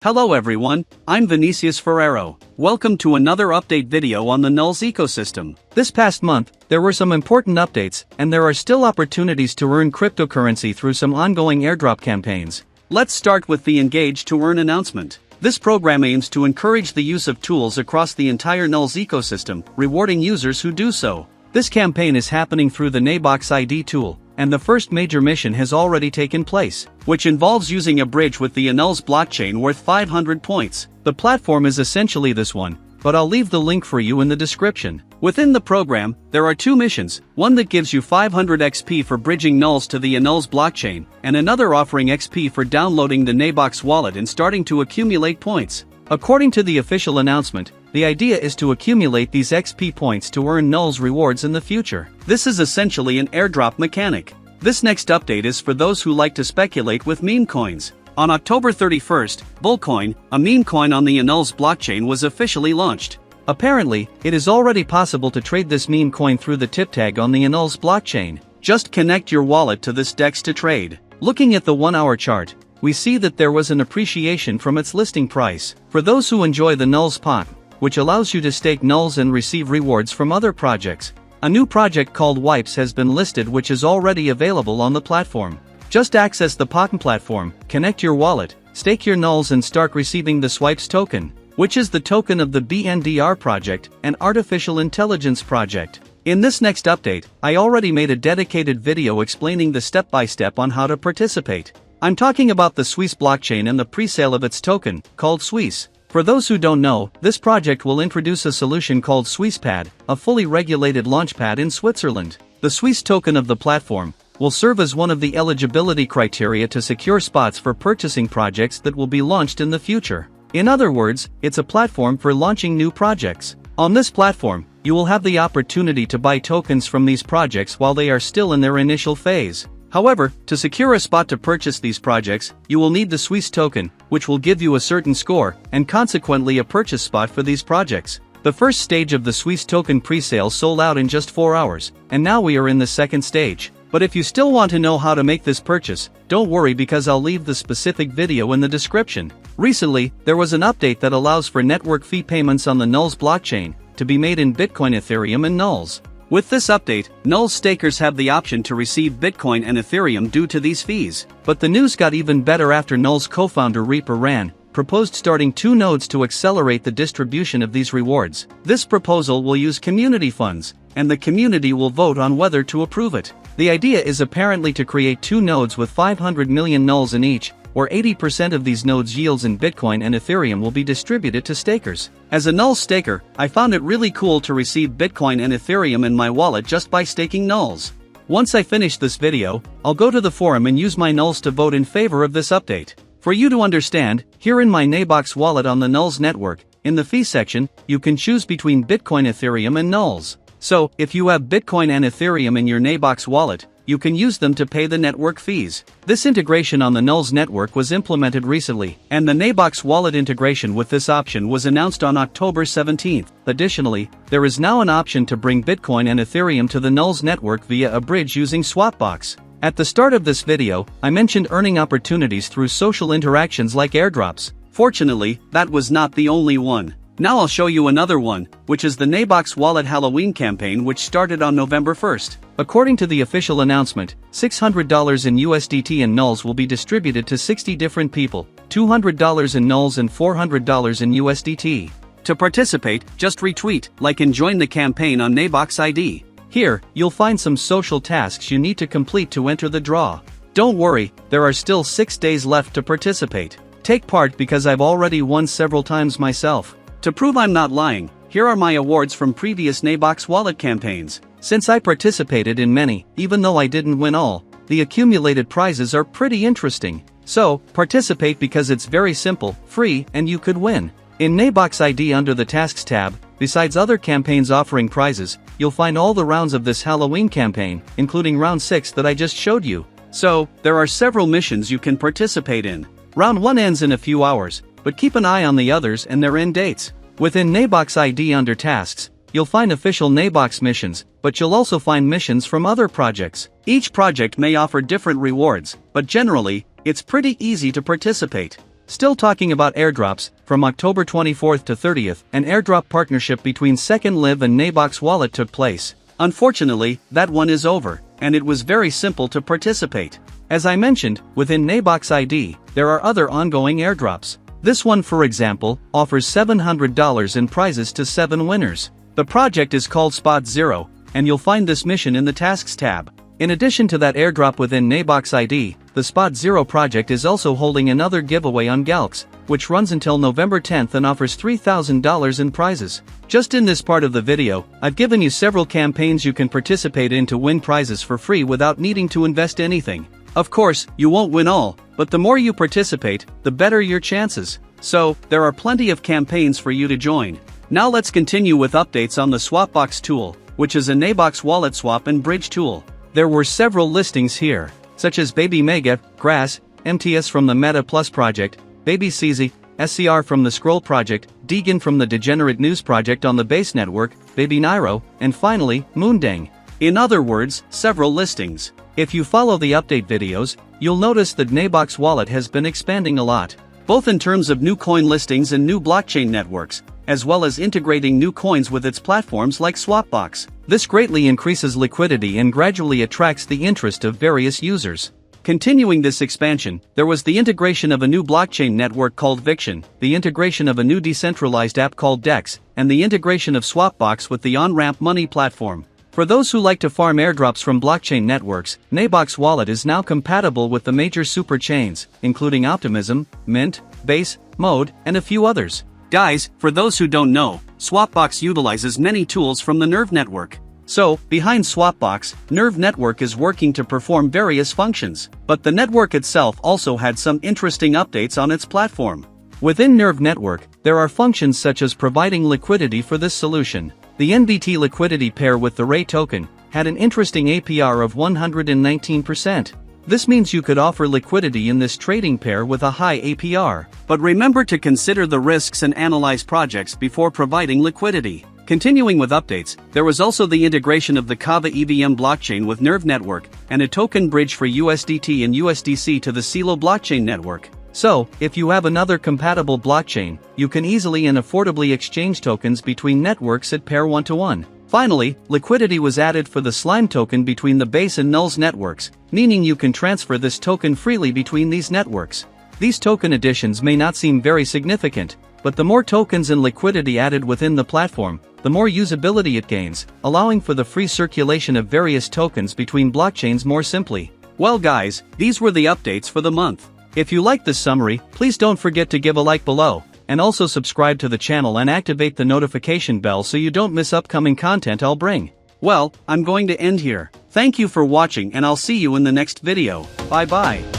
Hello everyone, I'm Vinicius Ferrero. Welcome to another update video on the Nuls ecosystem. This past month, there were some important updates, and there are still opportunities to earn cryptocurrency through some ongoing airdrop campaigns. Let's start with the Engage to Earn announcement. This program aims to encourage the use of tools across the entire Nuls ecosystem, rewarding users who do so. This campaign is happening through the Nabox ID tool, and the first major mission has already taken place, which involves using a bridge with the Nuls blockchain worth 500 points. The platform is essentially this one, but I'll leave the link for you in the description. Within the program, there are two missions, one that gives you 500 XP for bridging Nuls to the Nuls blockchain, and another offering XP for downloading the Nabox Wallet and starting to accumulate points. According to the official announcement, the idea is to accumulate these XP points to earn Nuls rewards in the future. This is essentially an airdrop mechanic. This next update is for those who like to speculate with meme coins. On October 31st, Bullcoin, a meme coin on the Nuls blockchain, was officially launched. Apparently, it is already possible to trade this meme coin through the tip tag on the Nuls blockchain. Just connect your wallet to this DEX to trade. Looking at the 1-hour chart, we see that there was an appreciation from its listing price. For those who enjoy the Nuls pot, which allows you to stake Nuls and receive rewards from other projects, a new project called Wipes has been listed, which is already available on the platform. Just access the POTN platform, connect your wallet, stake your Nuls and start receiving the Swipes token, which is the token of the BNDR project, an artificial intelligence project. In this next update, I already made a dedicated video explaining the step-by-step on how to participate. I'm talking about the Suisse Blockchain and the pre-sale of its token, called Suisse. For those who don't know, this project will introduce a solution called SuissePad, a fully regulated launchpad in Switzerland. The Suisse token of the platform will serve as one of the eligibility criteria to secure spots for purchasing projects that will be launched in the future. In other words, it's a platform for launching new projects. On this platform, you will have the opportunity to buy tokens from these projects while they are still in their initial phase. However, to secure a spot to purchase these projects, you will need the Suisse token, which will give you a certain score, and consequently a purchase spot for these projects. The first stage of the Suisse token pre-sale sold out in just 4 hours, and now we are in the second stage. But if you still want to know how to make this purchase, don't worry, because I'll leave the specific video in the description. Recently, there was an update that allows for network fee payments on the Nuls blockchain to be made in Bitcoin Ethereum and Nuls. With this update, Nuls stakers have the option to receive Bitcoin and Ethereum due to these fees. But the news got even better after Nuls co-founder Reaper Ran proposed starting 2 nodes to accelerate the distribution of these rewards. This proposal will use community funds, and the community will vote on whether to approve it. The idea is apparently to create 2 nodes with 500 million Nuls in each, where 80% of these nodes' yields in Bitcoin and Ethereum will be distributed to stakers. As a Nuls staker, I found it really cool to receive Bitcoin and Ethereum in my wallet just by staking Nuls. Once I finish this video, I'll go to the forum and use my Nuls to vote in favor of this update. For you to understand, here in my Nabox wallet on the Nuls network, in the fee section, you can choose between Bitcoin, Ethereum and Nuls. So, if you have Bitcoin and Ethereum in your Nabox wallet, you can use them to pay the network fees. This integration on the Nuls network was implemented recently, and the Nabox Wallet integration with this option was announced on October 17th. Additionally, there is now an option to bring Bitcoin and Ethereum to the Nuls network via a bridge using Swapbox. At the start of this video, I mentioned earning opportunities through social interactions like airdrops. Fortunately, that was not the only one. Now I'll show you another one, which is the Nabox Wallet Halloween campaign, which started on November 1st. According to the official announcement, $600 in USDT and Nuls will be distributed to 60 different people, $200 in Nuls and $400 in USDT. To participate, just retweet, like and join the campaign on Nabox ID. Here, you'll find some social tasks you need to complete to enter the draw. Don't worry, there are still 6 days left to participate. Take part, because I've already won several times myself. To prove I'm not lying, here are my awards from previous Nabox Wallet campaigns. Since I participated in many, even though I didn't win all, the accumulated prizes are pretty interesting. So, participate, because it's very simple, free, and you could win. In Nabox ID under the Tasks tab, besides other campaigns offering prizes, you'll find all the rounds of this Halloween campaign, including round 6 that I just showed you. So, there are several missions you can participate in. Round 1 ends in a few hours, but keep an eye on the others and their end dates. Within Nabox ID under Tasks, you'll find official Nabox missions, but you'll also find missions from other projects. Each project may offer different rewards, but generally, it's pretty easy to participate. Still talking about airdrops, from October 24th to 30th, an airdrop partnership between Second Live and Nabox Wallet took place. Unfortunately, that one is over, and it was very simple to participate. As I mentioned, within Nabox ID, there are other ongoing airdrops. This one, for example, offers $700 in prizes to 7 winners. The project is called Spot Zero, and you'll find this mission in the Tasks tab. In addition to that airdrop within Nabox ID, the Spot Zero project is also holding another giveaway on Galx, which runs until November 10th and offers $3,000 in prizes. Just in this part of the video, I've given you several campaigns you can participate in to win prizes for free without needing to invest anything. Of course, you won't win all, but the more you participate, the better your chances. So, there are plenty of campaigns for you to join. Now let's continue with updates on the Swapbox tool, which is a Nabox wallet swap and bridge tool. There were several listings here, such as Baby Mega, Grass, MTS from the Meta Plus project, Baby CZ, SCR from the Scroll project, Deegan from the Degenerate News project on the Base network, Baby Nairo, and finally, Moondang. In other words, several listings. If you follow the update videos, you'll notice that Nabox Wallet has been expanding a lot, both in terms of new coin listings and new blockchain networks, as well as integrating new coins with its platforms like Swapbox. This greatly increases liquidity and gradually attracts the interest of various users. Continuing this expansion, there was the integration of a new blockchain network called Viction, the integration of a new decentralized app called Dex, and the integration of Swapbox with the on-ramp money platform. For those who like to farm airdrops from blockchain networks, Nabox Wallet is now compatible with the major super chains, including Optimism, Mint, Base, Mode, and a few others. Guys, for those who don't know, Swapbox utilizes many tools from the Nerve network. So, behind Swapbox, Nerve network is working to perform various functions, but the network itself also had some interesting updates on its platform. Within Nerve network, there are functions such as providing liquidity for this solution. The NBT liquidity pair with the Ray token had an interesting APR of 119%. This means you could offer liquidity in this trading pair with a high APR. But remember to consider the risks and analyze projects before providing liquidity. Continuing with updates, there was also the integration of the Kava EVM blockchain with Nerve network, and a token bridge for USDT and USDC to the Celo blockchain network. So, if you have another compatible blockchain, you can easily and affordably exchange tokens between networks at pair 1-to-1. Finally, liquidity was added for the Slime token between the Base and Nuls networks, meaning you can transfer this token freely between these networks. These token additions may not seem very significant, but the more tokens and liquidity added within the platform, the more usability it gains, allowing for the free circulation of various tokens between blockchains more simply. Well guys, these were the updates for the month. If you liked this summary, please don't forget to give a like below, and also subscribe to the channel and activate the notification bell so you don't miss upcoming content I'll bring. Well, I'm going to end here. Thank you for watching and I'll see you in the next video. Bye bye.